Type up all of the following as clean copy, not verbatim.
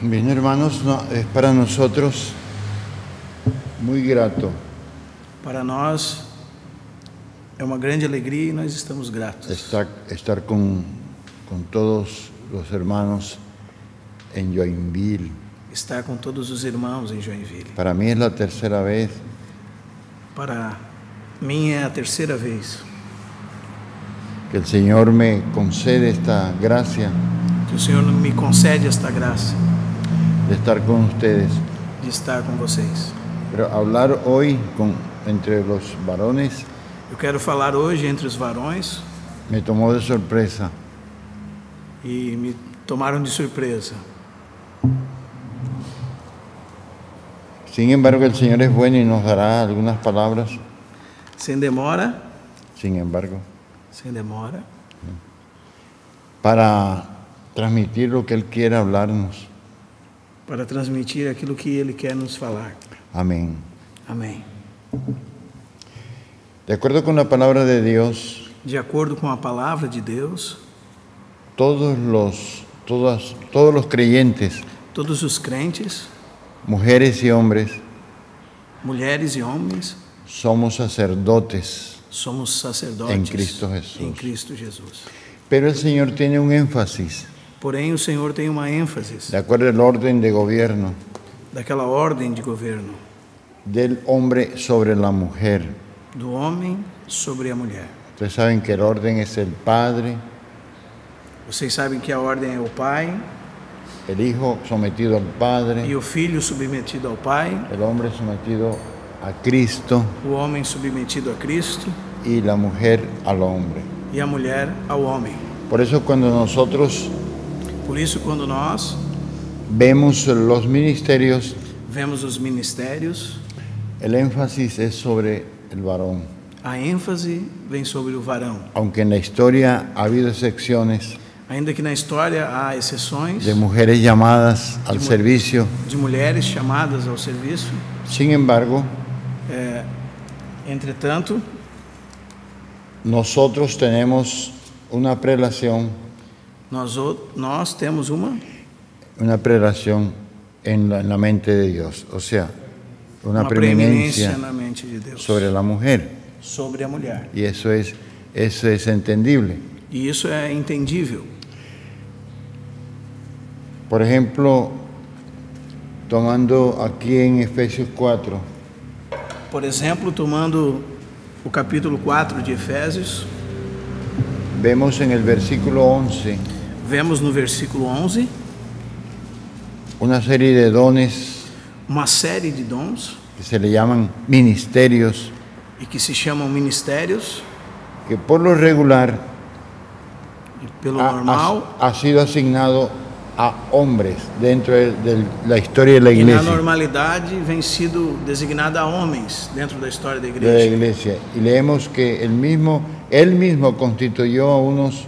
Bien, hermanos, es para nosotros muy grato Para nós é uma grande alegria e nós estamos gratos estar con todos los hermanos en Joinville. estar com todos os irmãos em Joinville. Para mí es la tercera vez Para mim é a terceira vez que el Señor me concede esta gracia que o Senhor me concede esta graça de estar con ustedes. de estar com vocês. Pero hablar hoy entre los varones Eu quero falar hoje entre os varões me tomó de sorpresa. e me tomaram de surpresa. Sin embargo, el Señor es bueno y nos dará algunas palabras. Sem demora, Sin embargo, para transmitir lo que Él quiere hablarnos. para transmitir aquilo que Ele quer nos falar. Amén. Amém. De acuerdo con la palabra de Dios, De acordo com a palavra de Deus, todos los creyentes, todos os crentes, mujeres y hombres, mulheres e homens, somos sacerdotes somos sacerdotes en Cristo Jesús. em Cristo Jesus. Pero el Señor tiene un énfasis, Porém, o Senhor tem uma ênfase de acuerdo al orden de gobierno daquela ordem de governo del hombre sobre la mujer. do homem sobre a mulher. Ustedes saben que el orden es el Padre, Vocês sabem que a ordem é o pai el Hijo sometido al Padre, e o filho submetido ao pai, el hombre sometido a Cristo o homem submetido a Cristo y la mujer al hombre. e a mulher ao homem. Por eso cuando nosotros Por isso, quando nós vemos los ministerios, vemos os ministérios, el énfasis es sobre el varón. a ênfase vem sobre o varão. Aunque en la historia ha habido excepciones Ainda que na história há exceções de mujeres llamadas al servicio, de mulheres chamadas ao serviço, sin embargo, entretanto, nosotros tenemos una prelación nós temos uma en la mente de Dios, o sea, una preeminência preeminencia na mente de Deus sobre la mujer, sobre a mulher. y eso es entendible. E isso é entendível. Por ejemplo, tomando aquí en Efesios 4, Por exemplo, tomando o capítulo 4 de Efésios, vemos en el versículo 11 vemos no versículo 11 una serie de dones uma série de dons que se le llaman ministerios, e que se chamam ministérios, que por lo regular e pelo normal ha sido asignado a hombres dentro de la historia de la e na iglesia. normalidade vem sido designada a homens dentro da história da De la igreja. iglesia. Y leemos que él mismo constituyó a unos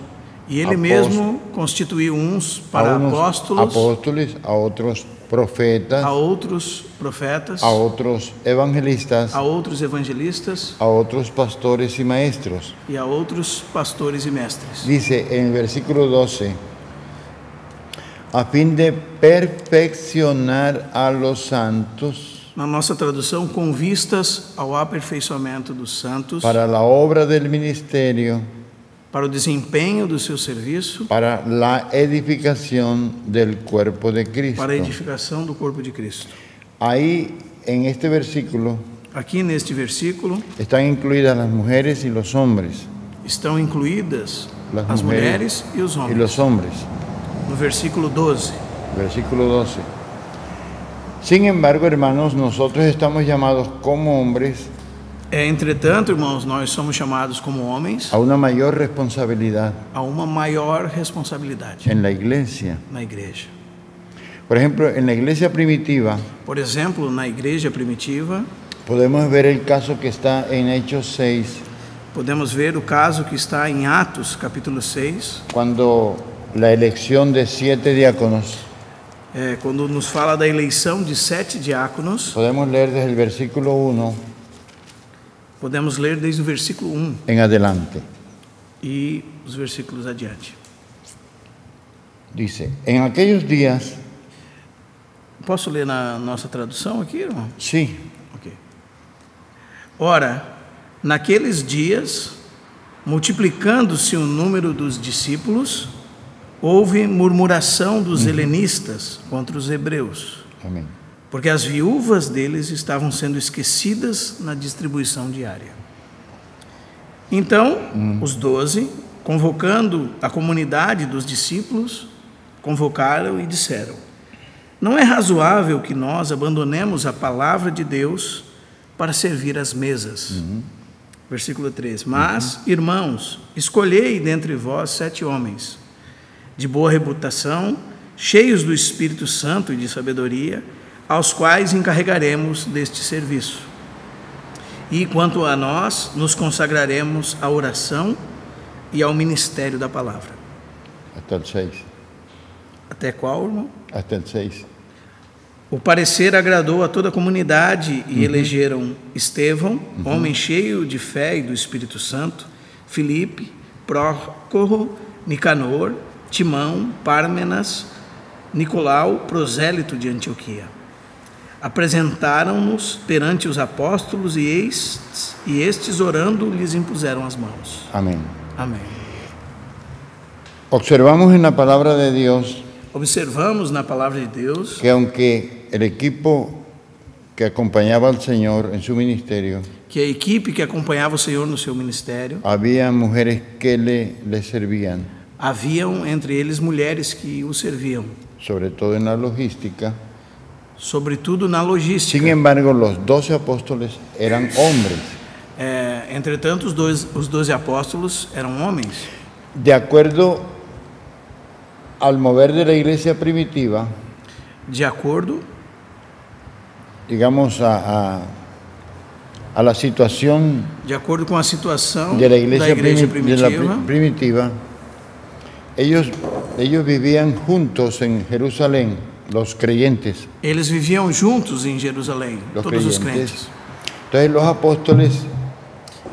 E ele mesmo constituiu uns para apóstolos, a otros profetas, a outros profetas, a otros evangelistas, a outros evangelistas a otros pastores y maestros. e a outros pastores e mestres. Dice en el versículo 12, a fin de perfeccionar a los santos Na nossa tradução, com vistas ao aperfeiçoamento dos santos, para la obra del ministerio, para o desempenho do seu serviço, para la edificación del cuerpo de Cristo. para a edificação do corpo de Cristo. Ahí, en este versículo, Aqui neste versículo están incluidas las mujeres y los hombres. estão incluídas Las as mujeres mulheres e os y homens. los hombres. No versículo 12. Versículo 12. Sin embargo, hermanos, nosotros estamos llamados como hombres Entretanto, irmãos, nós somos chamados como homens a una mayor responsabilidad a uma maior responsabilidade en la iglesia. na igreja. Por ejemplo, en la iglesia primitiva Por exemplo, na igreja primitiva, podemos ver el caso que está en Hechos 6, podemos ver o caso que está em Atos, capítulo 6, cuando la elección de 7 diáconos. quando nos fala da eleição de 7 diáconos. Podemos leer desde el versículo 1 Podemos ler desde o versículo 1 en adelante. e os versículos adiante. Dice, en aquellos días Posso ler na nossa tradução aqui, irmão? Sí. Ok. Ora, naqueles dias, multiplicando-se o número dos discípulos, houve murmuração dos helenistas contra os hebreus, Amén. porque as viúvas deles estavam sendo esquecidas na distribuição diária. Então, os 12, convocando a comunidade dos discípulos, convocaram e disseram: não é razoável que nós abandonemos a palavra de Deus para servir às mesas. Versículo 3. Mas, irmãos, escolhei dentre vós 7 homens, de boa reputação, cheios do Espírito Santo e de sabedoria, aos quais encarregaremos deste serviço. E quanto a nós, nos consagraremos à oração e ao ministério da palavra. Hasta el 6. Até qual, irmão? Hasta el 6. O parecer agradou a toda a comunidade e elegeram Estevão, homem cheio de fé e do Espírito Santo, Filipe, Prócoro, Nicanor, Timão, Pármenas, Nicolau, prosélito de Antioquia. Apresentaram-nos perante os apóstolos e estes, orando, lhes impuseram as mãos. Amén. Amém. Observamos en la palabra de Dios Observamos na palavra de Deus que aunque el equipo que acompañaba al Señor en su ministerio, que a equipe que acompanhava o Senhor no seu ministério, había mujeres que le servían, haviam entre eles mulheres que o serviam, sobre todo en la logística. sobretudo na logística. Sin embargo, los 12 apóstoles eran hombres. Entretanto, os 12 apóstolos eram homens. De acuerdo al mover de la iglesia primitiva, De acordo, digamos, a la situación de acordo com a situação de la da iglesia, igreja primitiva, primitiva, ellos vivían juntos en Jerusalén, los creyentes. eles viviam juntos em Jerusalém, Los todos os creyentes. crentes. Entonces los apóstoles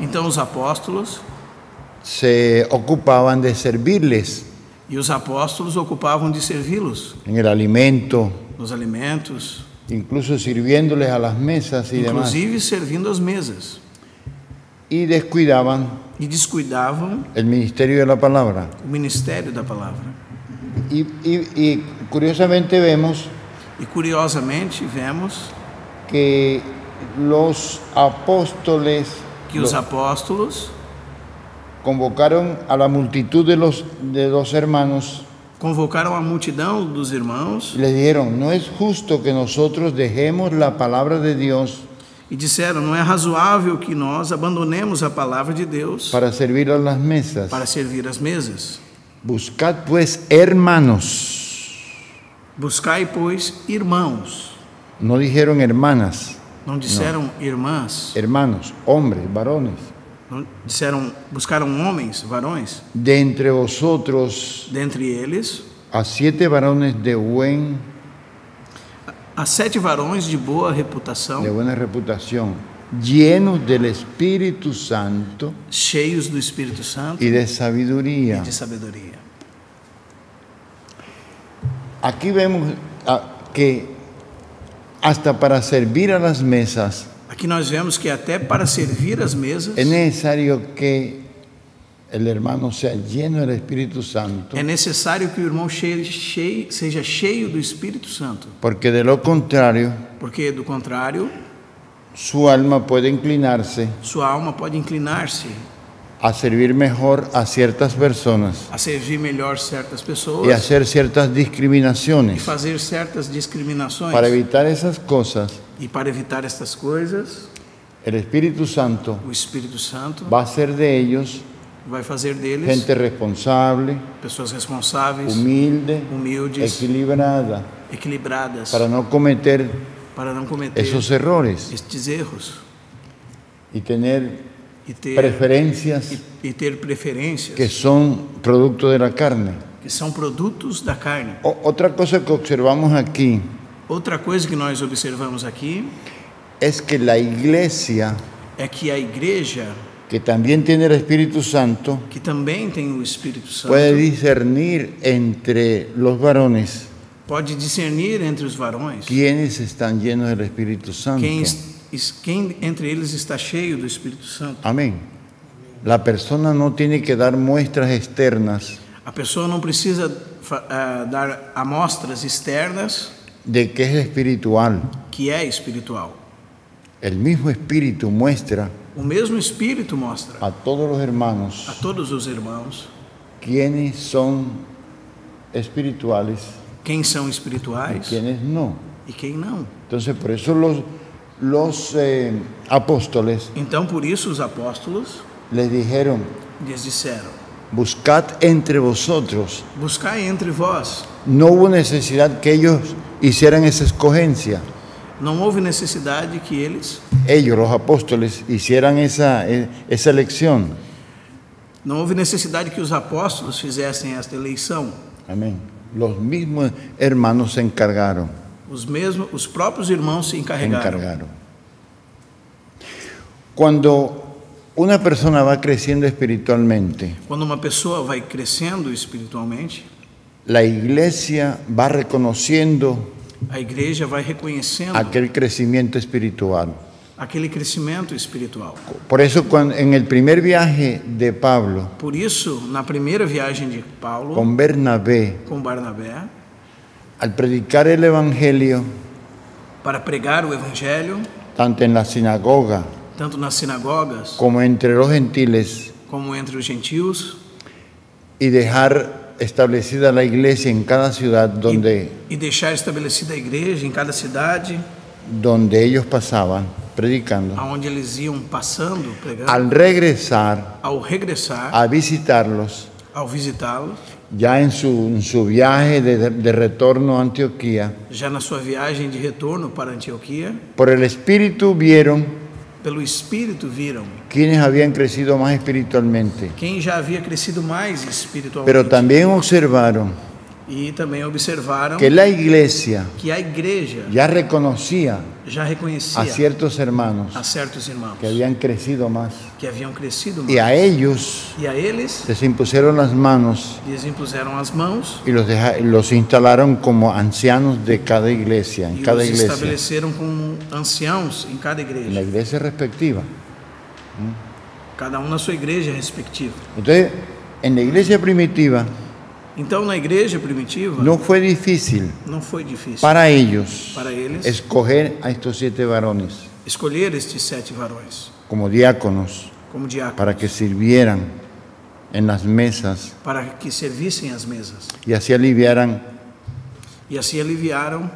Então os apóstolos se ocupaban de servirles ocupavam de servi-los en el alimento, nos alimentos, incluso sirviéndoles a las mesas y demás. inclusive servindo as mesas, Y descuidaban e descuidavam el ministerio de la palabra. o ministério da palavra. Y curiosamente vemos E curiosamente vemos que los apóstoles que os apóstolos convocaron a la multitud de los hermanos convocaram a multidão dos irmãos y les dijeron: no es justo que nosotros dejemos la palabra de Dios e disseram: não é razoável que nós abandonemos a palavra de Deus para servir a las mesas. para servir as mesas. Buscad pues hermanos. Buscai, pois, irmãos. No dijeron hermanas, Não disseram irmãs. hermanos, hombres, varones. Não disseram, buscaram homens, varões. De entre vosotros Dentre eles, a 7 varones de buena há 7 varões de boa reputação, reputación, llenos del Espíritu Santo cheios do Espírito Santo y de e sabiduría. de sabedoria. Aquí vemos que hasta para servir a las mesas Aqui nós vemos que até para servir as mesas es necesario que el hermano sea lleno del Espíritu Santo, é necessário que o irmão seja cheio do Espírito Santo, porque de lo contrario porque do contrário, su alma puede inclinarse sua alma pode inclinar-se a servir mejor a ciertas personas a servir melhor certas y pessoas hacer ciertas e discriminaciones. fazer certas discriminações. Para evitar esas cosas, E para evitar estas coisas, el Espíritu Santo o Espírito Santo va a hacer de ellos vai fazer deles gente responsable, pessoas responsáveis, humilde, humildes, equilibrada, equilibradas, para no cometer para não cometer esos errores estes erros y tener e ter preferencias e ter preferências que son producto de la carne. que são produtos da carne. Otra cosa que observamos aquí Outra coisa que nós observamos aqui es que la iglesia, é que a igreja, que también tiene el Espíritu Santo, que também tem o Espírito Santo, puede discernir entre los varones pode discernir entre os varões quiénes están llenos del Espíritu Santo. quem entre eles está cheio do Espírito Santo. Amén. La persona no tiene que dar muestras externas A pessoa não precisa dar amostras externas de que es espiritual. que é espiritual. El mismo Espíritu muestra O mesmo Espírito mostra a todos los hermanos a todos os irmãos quiénes son espirituales quem são y espirituais quiénes no. e quem não. Entonces, por eso los apóstoles Então, por isso, os apóstolos les dijeron: lhes disseram: buscad entre vosotros. buscai entre vós. No hubo necesidad que ellos hicieran esa escogencia. Não houve necessidade que ellos, los apóstoles, hicieran esa elección. não houve necessidade que os apóstolos fizessem esta eleição. Amén. Los mismos hermanos se encargaron. Os próprios irmãos se encarregaram. Cuando una persona va creciendo espiritualmente, Quando uma pessoa vai crescendo espiritualmente, la iglesia va reconociendo a igreja vai reconhecendo aquel crecimiento espiritual. aquele crescimento espiritual. Por eso en el primer viaje de Pablo Por isso, na primeira viagem de Paulo con Bernabé, com Barnabé, al predicar el evangelio, para pregar o evangelho, tanto en la sinagoga tanto nas sinagogas como entre los gentiles, como entre os gentios, y dejar establecida la iglesia en cada ciudad donde deixar estabelecida a igreja em cada cidade ellos pasaban predicando. aonde eles iam passando, pregando. Al regresar Ao regressar, a visitarlos, ao visitá-los, ya en su viaje de retorno a Antioquía, já na sua viagem de retorno para Antioquia, por el Espíritu vieron pelo Espírito viram quienes habían crecido más espiritualmente, quem já havia crescido mais espiritualmente. pero también observaron E também observaram que la iglesia que a igreja ya reconocía já reconhecia a ciertos hermanos a certos irmãos que habían crecido más, que haviam crescido y a mais. ellos E a eles les impusieron las manos lhes impuseram as mãos y los instalaron como ancianos de cada iglesia, en e cada os iglesia, estabeleceram como anciãos em cada en la igreja, iglesia respectiva. cada na sua igreja respectiva. Entonces, en la iglesia primitiva Então, na igreja primitiva, no fue difícil não foi difícil para ellos para eles escoger a estos 7 varones escolher estes 7 varões como diáconos como diáconos para que sirvieran en las mesas para que servissem as mesas. y así aliviaran E assim aliviaram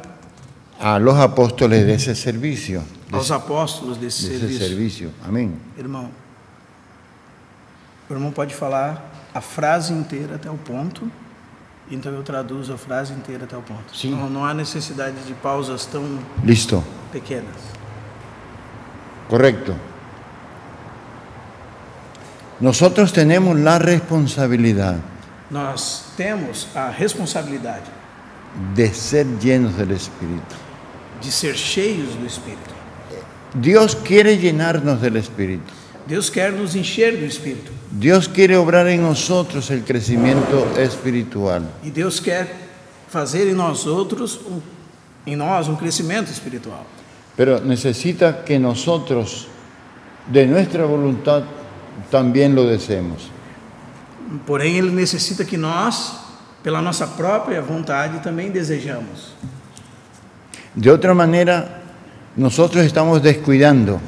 a los apóstoles de ese servicio. aos apóstolos desse De ese serviço. servicio. Amén. Irmão, o irmão pode falar a frase inteira até o ponto, então eu traduzo a frase inteira até o ponto. Sim. Não há necessidade de pausas tão Listo. pequenas. Correcto. Nosotros tenemos la responsabilidad Nós temos a responsabilidade de ser llenos del Espíritu. de ser cheios do Espírito. Dios quiere llenarnos del Espíritu. Deus quer nos encher do Espírito. Dios quiere obrar en nosotros el crecimiento espiritual. E Deus quer fazer em nós outros, em nós, um crescimento espiritual. Pero necesita que nosotros, de nuestra voluntad, también lo deseemos. Porém, Ele necessita que nós, pela nossa própria vontade, também desejamos. De otra manera, nosotros estamos descuidando,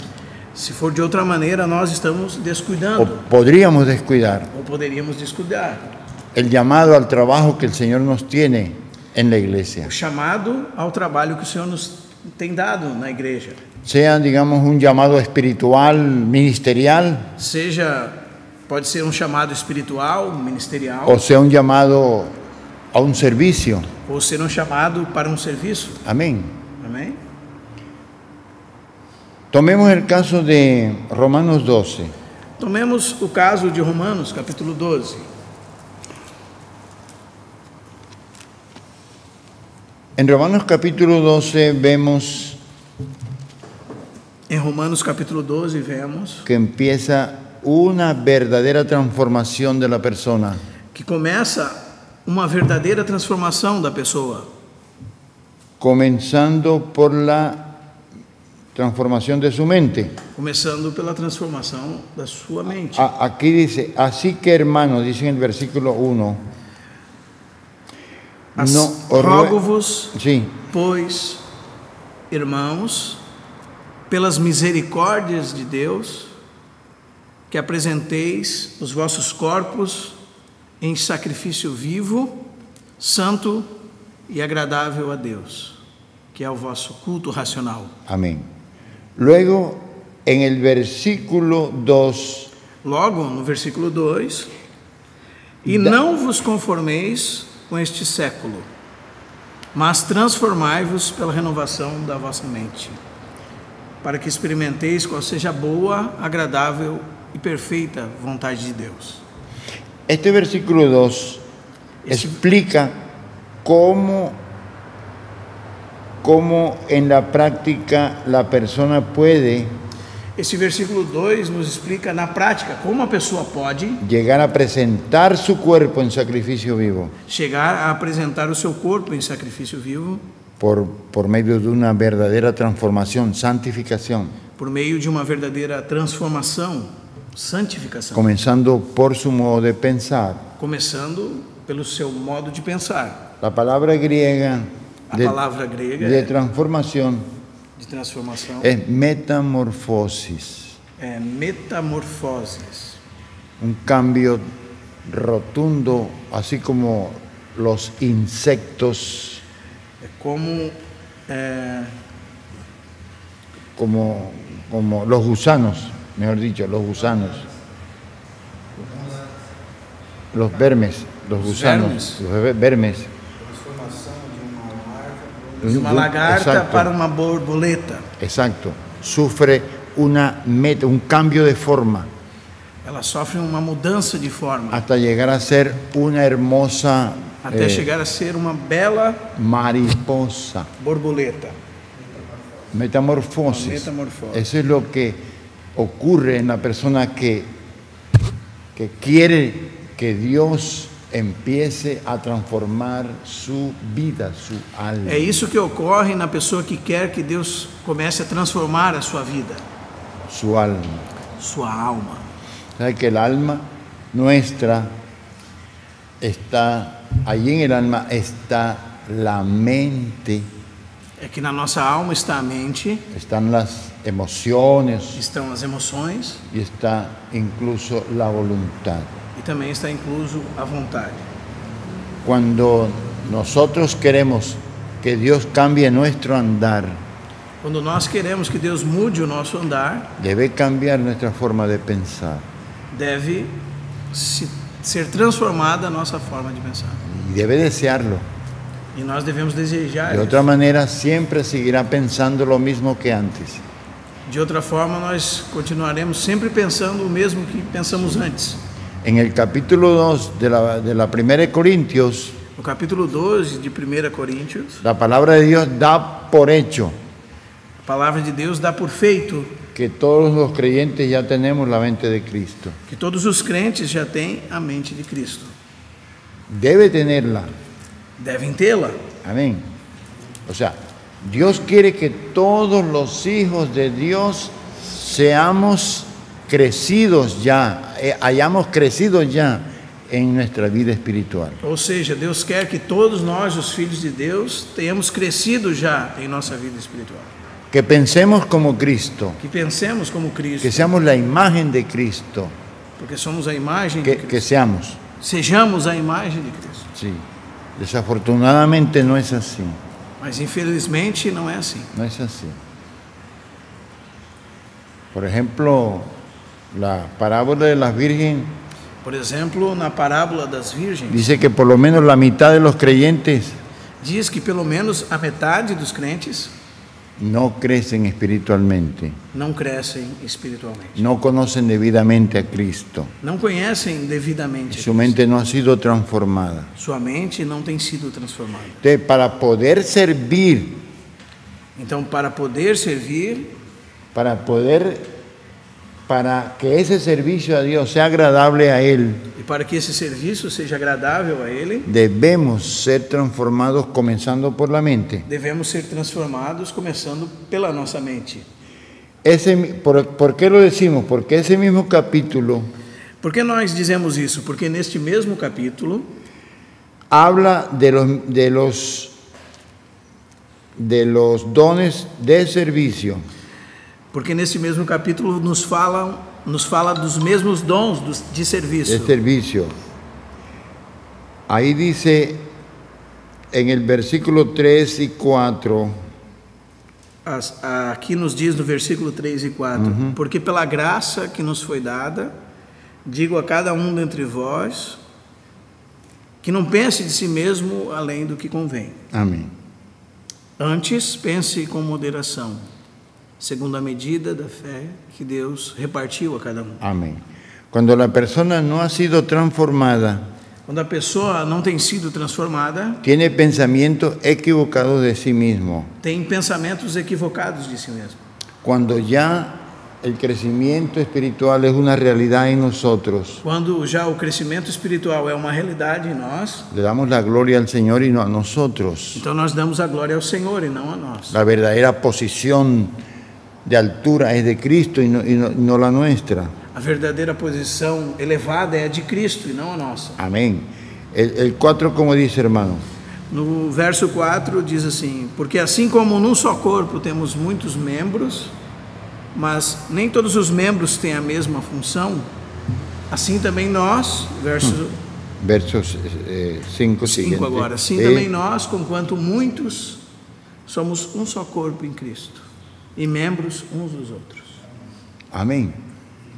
Se for de outra maneira, nós estamos o descuidando, podríamos descuidar, ou poderíamos descuidar el llamado al trabajo que el Señor nos tiene en la iglesia. o chamado ao trabalho que o Senhor nos tem dado na igreja. Sea, digamos, un llamado espiritual, ministerial, Pode ser um chamado espiritual, ministerial, o sea un llamado a un servicio. ou ser um chamado para um serviço. Amén. Amém? Tomemos el caso de Romanos 12. Tomemos o caso de Romanos, capítulo 12. En Romanos capítulo 12 vemos Em Romanos, capítulo 12, vemos que empieza una verdadera transformación de la persona. que começa uma verdadeira transformação da pessoa. comenzando por la transformación de su mente. Começando pela transformação da sua mente. Aquí dice, así que hermanos, dice en el versículo 1, Rogo-vos, sí, pois, irmãos, pelas misericórdias de Deus, que apresenteis os vossos corpos em sacrifício vivo, santo e agradável a Deus, que é o vosso culto racional. amén. Luego, en el versículo 2, Logo, no versículo 2, e não vos conformeis com este século, mas transformai-vos pela renovação da vossa mente, para que experimenteis qual seja a boa, agradável e perfeita vontade de Deus. este versículo 2 explica cómo en la práctica la persona puede Esse versículo 2 nos explica na prática como a pessoa pode llegar a presentar su cuerpo en sacrificio vivo chegar a apresentar o seu corpo em sacrifício vivo por medio de una verdadera transformación, santificación, por meio de uma verdadeira transformação, santificação, comenzando por su modo de pensar. começando pelo seu modo de pensar. La palabra griega A palavra grega de transformación de transformação es metamorfosis, é metamorfoses, un cambio rotundo, así como los insectos, é como los gusanos, mejor dicho, los gusanos, los vermes, los gusanos, los vermes. de uma lagarta Exacto. para uma borboleta. Exacto, sufre un cambio de forma Ela sofre uma mudança de forma hasta llegar a ser una hermosa até chegar a ser uma bela mariposa. borboleta. Metamorfosis. Metamorfosis. Eso es lo que ocurre en la persona que quiere que Dios empiece a transformar su vida, su alma. É isso que ocorre na pessoa que quer que Deus comece a transformar a sua vida, Su alma. sua alma. ¿Sabe que el alma nuestra está, allí en el alma está la mente, É que na nossa alma está a mente, están las emociones estão as emoções y está incluso la voluntad? e também está incluso a vontade. Cuando nosotros queremos que Dios cambie nuestro andar, Quando nós queremos que Deus mude o nosso andar, debe cambiar nuestra forma de pensar deve ser transformada a nossa forma de pensar. y debe desearlo. E nós devemos desejar De isso. otra manera, siempre seguirá pensando lo mismo que antes. De outra forma, nós continuaremos sempre pensando o mesmo que pensamos antes. En el capítulo 2 de la primera de Corintios, No capítulo 12 de 1 Coríntios, la palabra de Dios da por hecho a palavra de Deus dá por feito que todos los creyentes ya tenemos la mente de Cristo. que todos os crentes já têm a mente de Cristo. Debe tenerla. Devem tê-la. Amén. O sea, Dios quiere que todos los hijos de Dios seamos crecidos ya, hayamos crecido ya en nuestra vida espiritual. Ou seja, Deus quer que todos nós, os filhos de Deus, tenhamos crescido já em nossa vida espiritual. Que pensemos como Cristo, Que pensemos como Cristo, que seamos la imagen de Cristo, porque somos a imagem de que Cristo. seamos. Sejamos a imagem de Cristo. Sí. Desafortunadamente no es así, Mas infelizmente não é assim. no es así. Por ejemplo, la parábola de las virgen Por exemplo, na parábola das virgens, dice que por lo menos la mitad de los creyentes diz que pelo menos a metade dos crentes no crecen espiritualmente, não crescem espiritualmente. no conocen debidamente a Cristo. Não conhecem devidamente. a Su Cristo. mente no ha sido transformada. Sua mente não tem sido transformada. Entonces, para poder servir, Então, para poder servir, para poder para que ese servicio a Dios sea agradable a Él, E para que esse serviço seja agradável a Ele, debemos ser transformados comenzando por la mente. devemos ser transformados começando pela nossa mente. ¿Por qué lo decimos? Porque ese mismo capítulo Por que nós dizemos isso? Porque neste mesmo capítulo habla de los dones de servicio. Porque nesse mesmo capítulo nos fala dos mesmos dons de serviço. De servicio. Ahí dice en el versículo 3 y 4, Aqui nos diz no versículo 3 e 4, porque pela graça que nos foi dada, digo a cada um dentre vós, que não pense de si mesmo além do que convém. amén. Antes, pense com moderação, segundo a medida da fé que Deus repartiu a cada um. Amén. Cuando la persona no ha sido transformada, Quando a pessoa não tem sido transformada, tiene pensamientos equivocados de sí mismo. tem pensamentos equivocados de si mesmo. Cuando ya el crecimiento espiritual es una realidad en nosotros, Quando já o crescimento espiritual é uma realidade em nós, le damos la gloria al Señor y no a nosotros. então nós damos a glória ao Senhor e não a nós. La verdadera posición de altura es de Cristo y no la nuestra. A verdadeira posição elevada é a de Cristo e não a nossa. Amén. El 4, como dice, hermano. No verso 4 diz assim: porque assim como num só corpo temos muitos membros, mas nem todos os membros têm a mesma função, assim também nós, Versos 5 5 agora, assim também nós, conquanto muitos, somos um só corpo em Cristo e membros uns dos outros. Amén.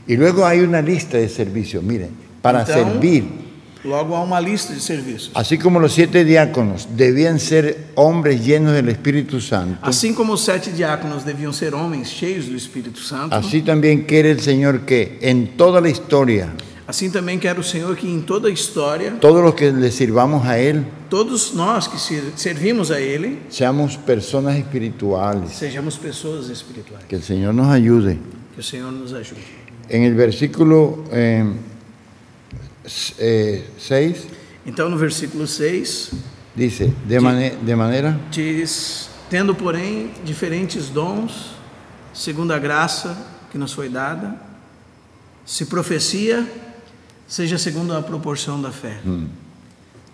Y luego hay una lista de servicios, miren, para servir. Logo há uma lista de serviços. Así como los 7 diáconos debían ser hombres llenos del Espíritu Santo, Assim como os 7 diáconos deviam ser homens cheios do Espírito Santo, así también quiere el Señor que en toda la historia, assim também quer o Senhor que em toda a história, todos los que le sirvamos a Él, todos nós que servimos a Ele, seamos personas espirituales. sejamos pessoas espirituais. Que el Señor nos ayude. Que o Senhor nos ajude. En el versículo 6 Então, no versículo 6, dice, de manera diz: tendo, porém, diferentes dons, segundo a graça que nos foi dada, se profecia, seja segundo a proporção da fé.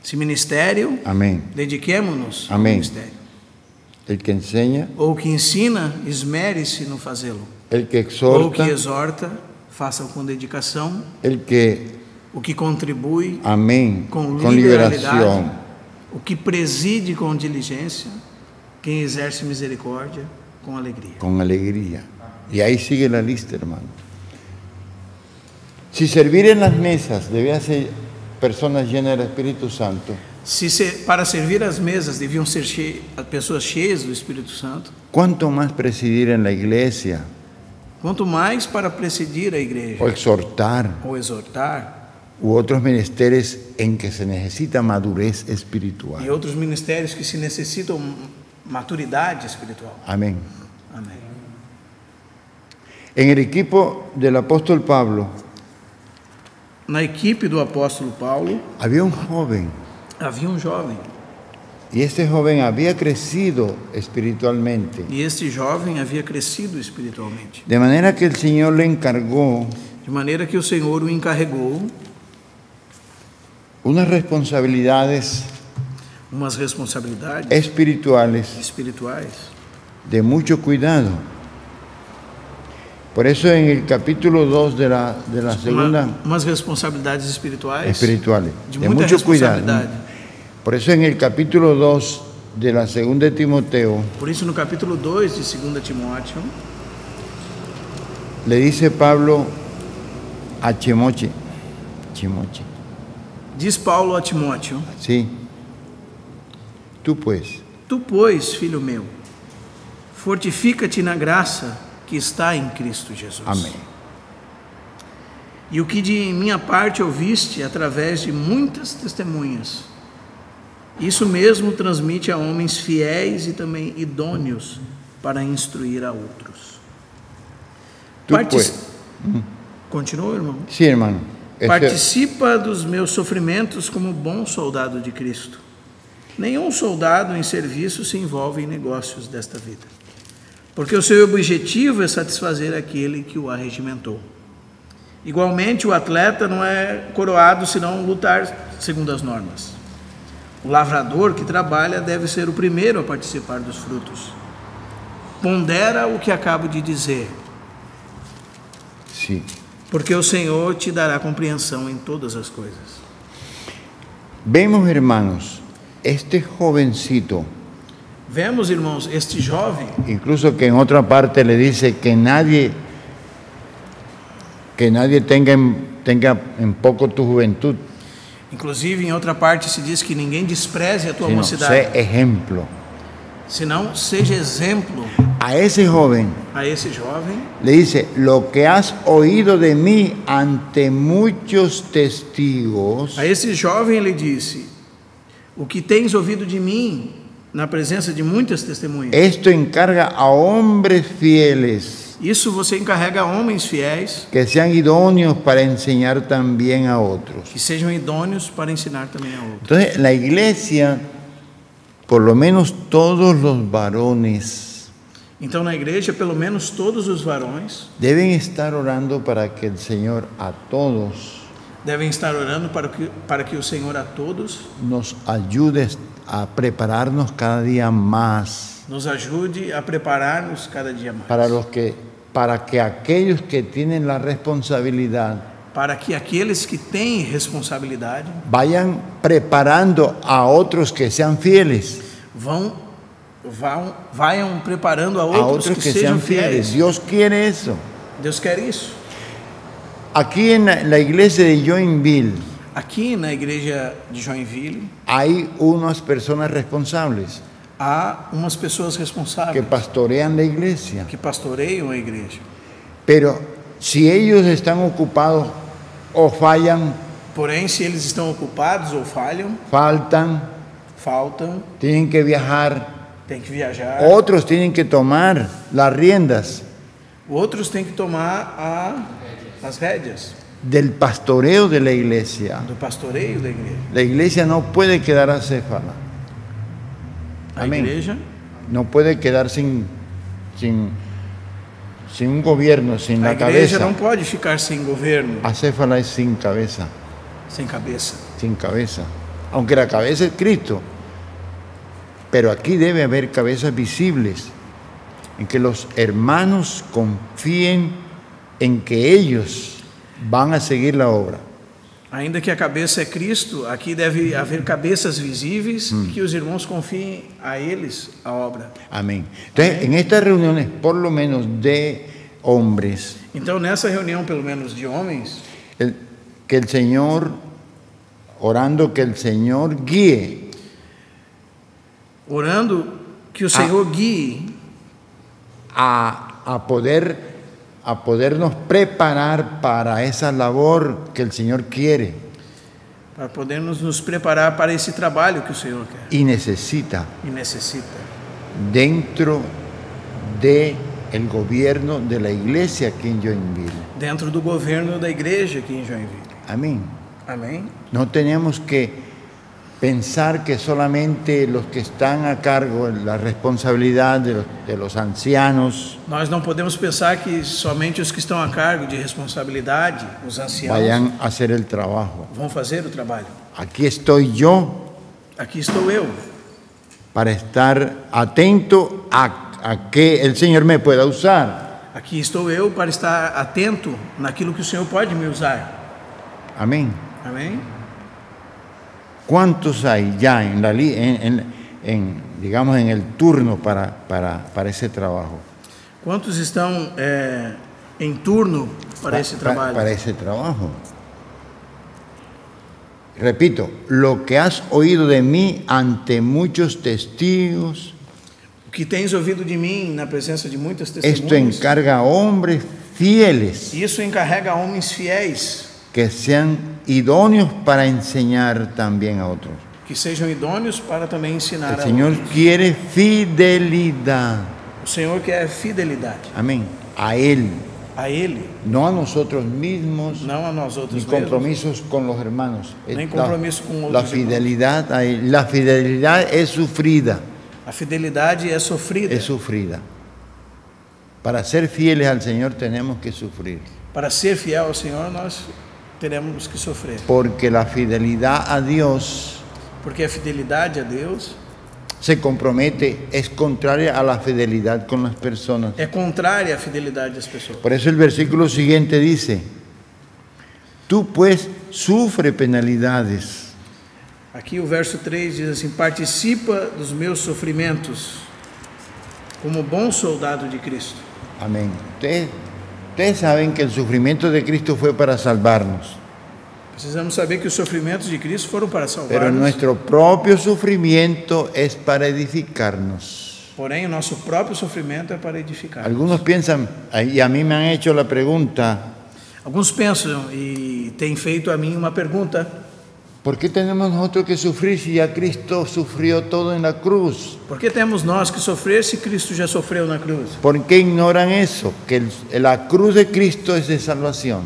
Se ministério, amén. dediquemo-nos ao Amém. ministério. El que enseña, Ou que ensina, esmere-se no fazê-lo. el que Ou que exhorta, exorta, faça-o com dedicação. el que, O que contribui amén, com con liberalidade, liberación, o que preside com diligência, quem exerce misericórdia com alegria. con alegría. Y ahí sigue la lista, hermano. Si servir en las mesas debía ser personas llenas del Espíritu Santo, Para servir as mesas deviam ser pessoas cheias do Espírito Santo, ¿cuánto más presidir en la iglesia quanto mais para presidir a igreja o exhortar ou exortar u otros menesteres en que se necesita madurez espiritual? e outros ministérios que se necessitam maturidade espiritual. Amén. Amém. En el equipo del apóstol Pablo Na equipe do apóstolo Paulo había un joven, havia jovem, y este joven había crecido espiritualmente, e este jovem havia crescido espiritualmente, de manera que el Señor le encargó de maneira que o Senhor o encarregou unas responsabilidades umas responsabilidades espirituales espirituais de mucho cuidado. Por eso en el capítulo 2 de la segunda, umas responsabilidades espirituais espirituales, de de muita mucho cuidado. responsabilidade. Por eso en el capítulo 2 de la segunda de Timoteo, Por isso, no capítulo 2 de 2 Timóteo, le dice Pablo a Chimoche, diz Paulo a Timóteo: sí, tú pues, tu, pois, filho meu, fortifica-te na graça que está em Cristo Jesus. amén. E o que de minha parte ouviste através de muitas testemunhas, isso mesmo transmite a homens fiéis e também idôneos para instruir a outros. Tú pues, Continua, irmão. Sí, hermano. Participa dos meus sofrimentos como bom soldado de Cristo. Nenhum soldado em serviço se envolve em negócios desta vida, porque o seu objetivo é satisfazer aquele que o arregimentou. Igualmente, o atleta não é coroado se não lutar segundo as normas. O lavrador que trabalha deve ser o primeiro a participar dos frutos. Pondera o que acabo de dizer, Sí. porque o Senhor te dará compreensão em todas as coisas. Vemos, hermanos, este jovencito, Vemos, irmãos, este jovem, incluso que en otra parte le dice que nadie tenga en poco tu juventud, inclusive em outra parte se diz que ninguém despreze a tua sino mocidade, sé ejemplo. senão seja exemplo A ese joven a esse jovem. le dice, lo que has oído de mí ante muchos testigos, A esse jovem ele disse: o que tens ouvido de mim na presença de muitas testemunhas, esto encarga a hombres fieles isso você encarrega a homens fiéis que sean idóneos para enseñar también a otros. que sejam idôneos para ensinar também a outros. Entonces, la iglesia, por lo menos todos los varones, Então, na igreja, pelo menos todos os varões deben estar orando para que el Señor a todos devem estar orando para que o Senhor a todos nos ayude a prepararnos cada día más nos ajude a preparar-nos cada dia mais, para que aquellos que tienen la responsabilidad para que aqueles que têm responsabilidade vayan preparando a otros que sean fieles, vayam preparando a outros que sejam fiéis. Dios quiere eso. Deus quer isso. Aquí en la iglesia de Joinville Aqui na igreja de Joinville hay unas personas responsables há umas pessoas que responsáveis pastorean la iglesia, que pastoreiam a igreja. pero si ellos están ocupados o fallan, Porém, se eles estão ocupados ou faltan, tienen que viajar, tem que viajar. otros tienen que tomar las riendas Outros têm que tomar as rédeas del pastoreo de la iglesia. do pastoreio da igreja. La iglesia no puede quedar acéfala. A Amén. igreja No puede quedar sin un gobierno, sin A la igreja cabeza. não pode ficar sem governo, Acéfala es sin cabeza, sem cabeça. sin cabeza. Aunque la cabeza es Cristo. Pero aquí debe haber cabezas visibles, en que los hermanos confíen en que ellos van a seguir la obra. Ainda que a cabeça é Cristo, aqui deve haver cabeças visíveis e que os irmãos confiem a eles a obra. Amén. Entonces, en estas reuniones, por lo menos de hombres, Então, nessa reunião, pelo menos de homens, que el Señor, orando que el Señor guíe orando que o Senhor guie a podernos preparar para esa labor que el Señor quiere para podermos nos preparar para esse trabalho que o Senhor quer y necesita e necessita dentro de el gobierno de la iglesia aquí en Joinville. dentro do governo da igreja aqui em Joinville. Amén. Amém? No tenemos que pensar que solamente los que están a cargo, la responsabilidad de los ancianos, Nós não podemos pensar que somente os que estão a cargo de responsabilidade, os anciãos, vayan a hacer el trabajo. vão fazer o trabalho. Aquí estoy yo Aqui estou eu, para estar atento a que el Señor me pueda usar. aqui estou eu para estar atento naquilo que o Senhor pode me usar. Amén. Amém? ¿Cuántos hay ya digamos, en el turno para ese trabajo? Quantos estão em turno para esse trabalho? Para ese trabajo. Repito, lo que has oído de mí ante muchos testigos, O que tens ouvido de mim na presença de muitas esto testemunhas, encarga a hombres fieles isso encarrega a homens fiéis que sean idóneos para enseñar también a otros. que sejam idôneos para também ensinar El a Señor outros. quiere fidelidad. O Senhor quer fidelidade Amén. A Él. a Ele, no a nosotros mismos, não a nós ni outros mesmos, compromisos con los hermanos. nem compromisso com La outros irmãos. fidelidad a Él. La fidelidad es sufrida. A fidelidade é sofrida. Es sufrida. Para ser fieles al Señor tenemos que sufrir. Para ser fiel ao Senhor, nós teremos que sofrer. Porque la fidelidad a Dios Porque a fidelidade a Deus se compromete, es contraria a la fidelidad con las personas. é contrária à fidelidade das pessoas. Por eso el versículo siguiente dice, tú pues sufre penalidades. Aqui o verso 3 diz assim: participa dos meus sofrimentos como bom soldado de Cristo. Amén. Ustedes saben que el sufrimiento de Cristo fue para salvarnos. Precisamos saber que os sofrimentos de Cristo foram para Pero salvar-nos. nuestro propio sufrimiento es para edificarnos. Porém, o nosso próprio sofrimento é para edificar. Algunos piensan, y a mí me han hecho la pregunta, Alguns pensam e têm feito a mim uma pergunta: ¿por qué tenemos nosotros que sufrir si ya Cristo sufrió todo en la cruz? por que temos nós que sofrer se Cristo já sofreu na cruz? ¿Por qué ignoran eso? Que la cruz de Cristo es de salvación.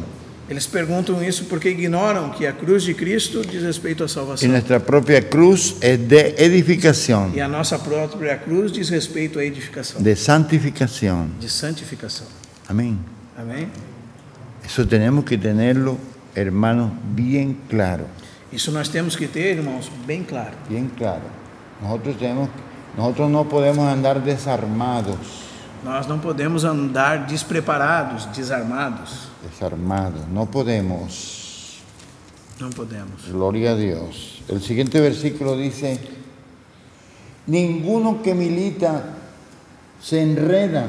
Eles perguntam isso porque ignoram que a cruz de Cristo diz respeito à Y salvação. nuestra propia cruz es de edificación, E a nossa própria cruz diz respeito à edificação, de santificación. de santificação. Amén. Amém? Eso tenemos que tenerlo, hermanos, bien claro. Isso nós temos que ter, irmãos, bem claro. Bien claro. Nosotros no podemos andar desarmados. Nós não podemos andar despreparados, desarmados. Desarmados. No podemos. Não podemos. Gloria a Dios. El siguiente versículo dice, ninguno que milita se enreda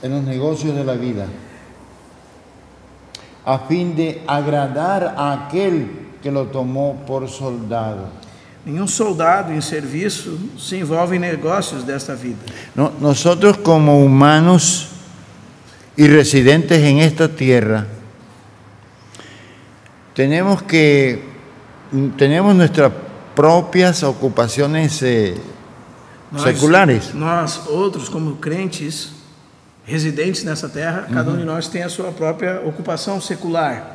en los negocios de la vida a fin de agradar a aquel que lo tomó por soldado. Nenhum soldado em serviço se envolve em negócios desta vida. Nosotros como humanos y residentes en esta tierra tenemos nuestras propias ocupaciones seculares. Nós outros, como crentes, residentes nessa terra, cada um de nós tem a sua própria ocupação secular.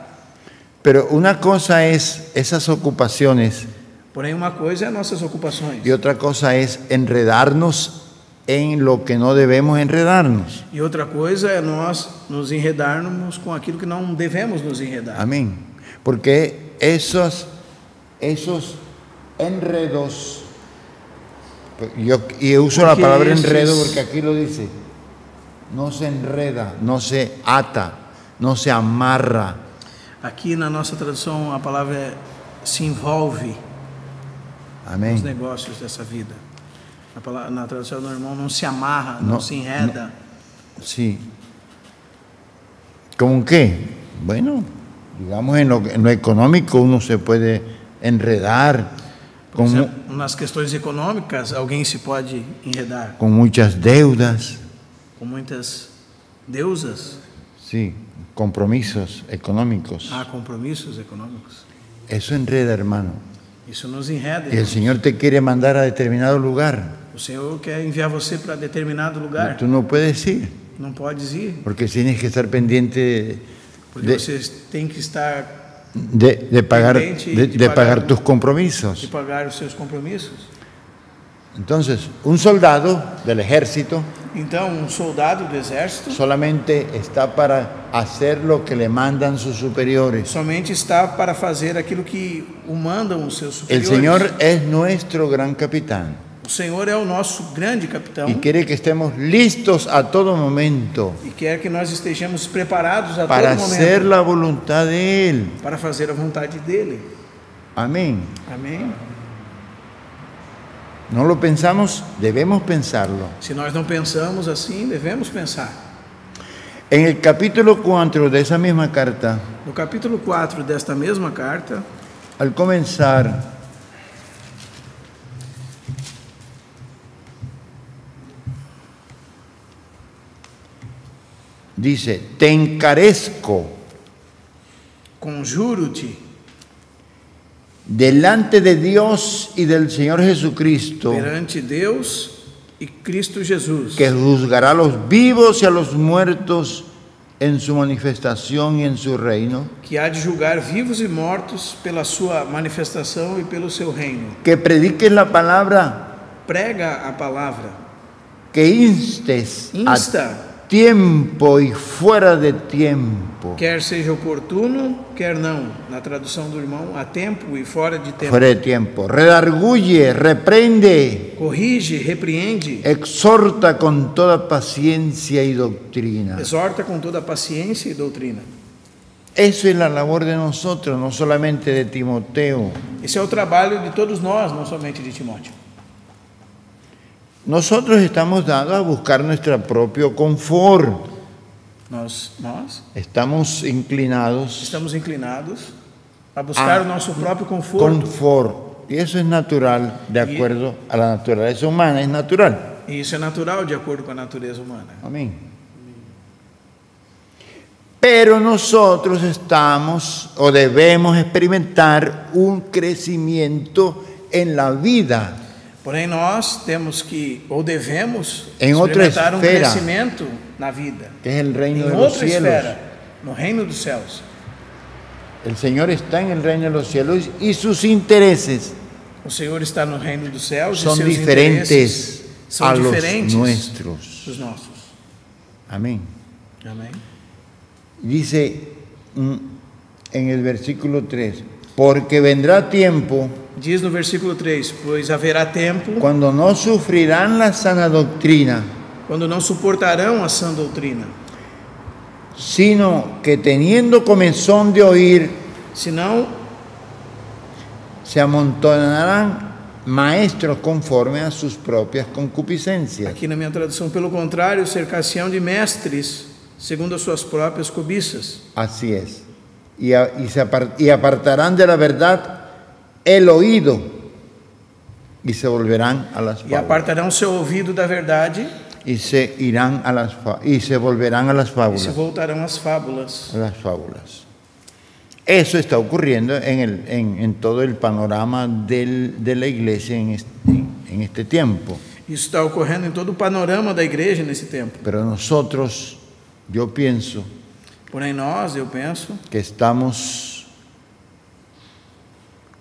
Pero una cosa es esas ocupaciones Porém, uma coisa é nossas ocupações. y otra cosa es enredarnos en lo que no debemos enredarnos. E outra coisa é nós nos enredarmos com aquilo que não devemos nos enredar. Amén. Porque esos enredos, y uso la Porque palabra esos- enredo porque aquí lo dice, no se enreda, no se ata, no se amarra. Aqui na nossa tradução a palavra é se envolve nos Amén. negócios dessa vida. Na tradução do irmão não se amarra, não se enreda. Sí. ¿Cómo qué? Bueno, digamos en lo económico uno se puede enredar Por exemplo, nas questões econômicas, alguém se pode enredar con muchas deudas, com muitas deusas. sí, compromisos económicos. Há compromissos econômicos. Eso enreda, hermano. Isso nos enreda. Y el irmãos. Señor te quiere mandar a determinado lugar. O Senhor quer enviar você para determinado lugar. Tú no puedes ir, Não podes ir, porque tienes que estar pendiente porque você tem que estar de pagar, Pendiente de de pagar pagar- tus de compromisos. pagar os seus compromissos. Entonces, un soldado del ejército Então, um soldado do exército solamente está para hacer lo que le mandan sus superiores. somente está para fazer aquilo que o mandam os seus El superiores. Señor es nuestro gran capitán O Senhor é o nosso grande capitão y quiere que estemos listos a todo momento e quer que nós estejamos preparados a para todo hacer momento la voluntad de Él. para fazer a vontade dele. Amén. Amém? ¿No lo pensamos? Debemos pensarlo. Se nós não pensamos assim, devemos pensar. En el capítulo 4 de esa misma carta, No capítulo 4 desta mesma carta, al comenzar, dice, te encarezco conjuro-te delante de Dios y del Señor Jesucristo, perante Deus e Cristo Jesus, que juzgará a los vivos y a los muertos en su manifestación y en su reino, que há de julgar vivos e mortos pela sua manifestação e pelo seu reino. que prediques la palabra, Prega a palavra, que instes insta, a tiempo y fuera de tiempo. quer seja oportuno, quer não. Na tradução do irmão, a tempo e fora de tempo. Fuera de tiempo. Redarguye, reprende, Corrige, repreende, exhorta con toda paciencia y doctrina. exorta com toda paciência e doutrina. Eso es la labor de nosotros, no solamente de Timoteo. Esse é o trabalho de todos nós, não somente de Timóteo. Nosotros estamos dados a buscar nuestro propio confort. Nós Estamos inclinados estamos inclinados a buscar o nosso próprio conforto. confort. Y eso es natural, de acuerdo a la naturaleza humana, es natural. E isso é natural de acordo com a natureza humana. Amén. Pero nosotros estamos o debemos experimentar un crecimiento en la vida. Porém, nós temos que, ou devemos, Em outra experimentar um esfera, crescimento na vida. Que es el reino Em de los outra cielos. esfera, no reino dos céus. El Señor está en el reino de los cielos y sus intereses O Senhor está no reino dos céus son e seus diferentes interesses são a los diferentes nuestros. dos nossos. Amén. Amém? Dice en el versículo 3, porque vendrá tiempo Diz no versículo 3, pois haverá tempo cuando no sufrirán la sana doctrina, quando não suportarão a sã doutrina, sino que teniendo comezón de oír, senão se amontonarán maestros conforme a sus propias concupiscencias. aqui na minha tradução, pelo contrário, cercar-se-ão de mestres segundo as suas próprias cobiças. Así es. Y apartarán de la verdad el oído y se volverán a las E fábulas. apartarão seu ouvido da verdade Y se irán a y se volverán a las e fábulas. se voltarão às fábulas. A las fábulas. Eso está ocurriendo en todo el panorama de la iglesia en este tiempo. Isso está ocorrendo em todo o panorama da igreja nesse tempo. Pero nosotros, yo pienso Porém, nós, eu penso, que estamos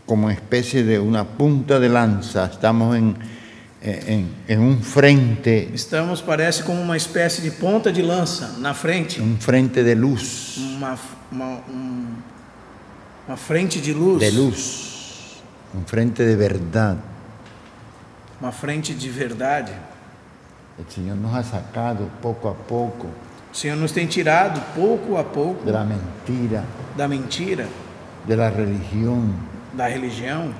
como especie de una punta de lanza, estamos en un frente, estamos, parece como uma espécie de ponta de lança na frente. un frente de luz, Uma frente de luz. un frente de verdad. Uma frente de verdade. El Señor nos ha sacado poco a poco O Senhor nos tem tirado pouco a pouco de la mentira, da mentira, de la religión, da religião,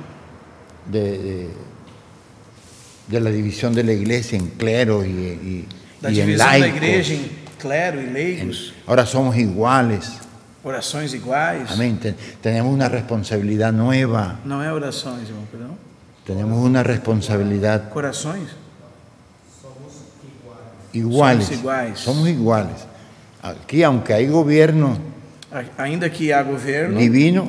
de la división de la iglesia en clero y da en divisão da laicos. igreja em clero e leigos, Ahora somos iguales. orações iguais. Amén. Tenemos una responsabilidad nueva. Não é orações, irmão, perdão. Tenemos una responsabilidad Corações. iguales. Somos iguais. Somos iguales. Aquí, aunque hay gobierno Ainda que há governo divino,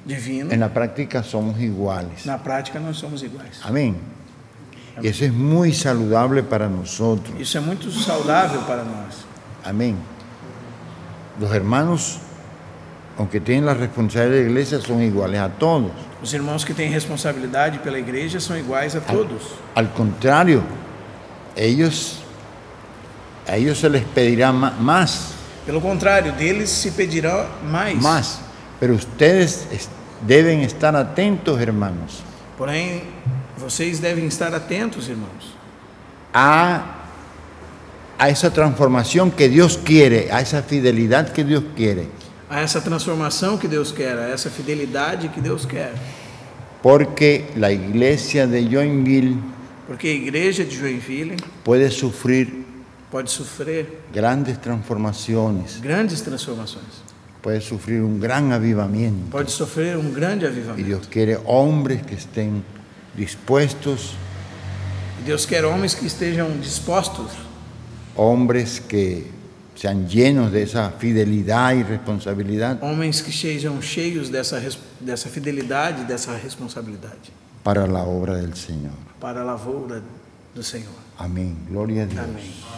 divino, en la práctica somos iguales. na prática nós somos iguais. Amén. Y eso es muy saludable para nosotros. Isso é muito saudável para nós. Amén. Los hermanos, aunque tienen la responsabilidad de la iglesia, son iguales a todos. Os irmãos que têm responsabilidade pela igreja são iguais a todos. Al contrario, a ellos se les pedirá más. Pelo contrário, deles se pedirá mais. Pero ustedes deben estar atentos, hermanos, Porém, vocês devem estar atentos, irmãos, a esa transformación que Dios quiere, a esa fidelidad que Dios quiere. a essa transformação que Deus quer, a essa fidelidade que Deus quer. Porque la iglesia de Joinville Porque a igreja de Joinville puede sufrir pode sofrer grandes transformaciones, grandes transformações, puede sufrir un gran avivamiento. pode sofrer um grande Y avivamento. Dios quiere hombres que estén dispuestos, E Deus quer homens que estejam dispostos, hombres que sean llenos de esa fidelidad y responsabilidad homens que sejam cheios dessa fidelidade, dessa responsabilidade para la obra del Señor. para a lavoura do Senhor. Amén. Gloria a Dios. Amém.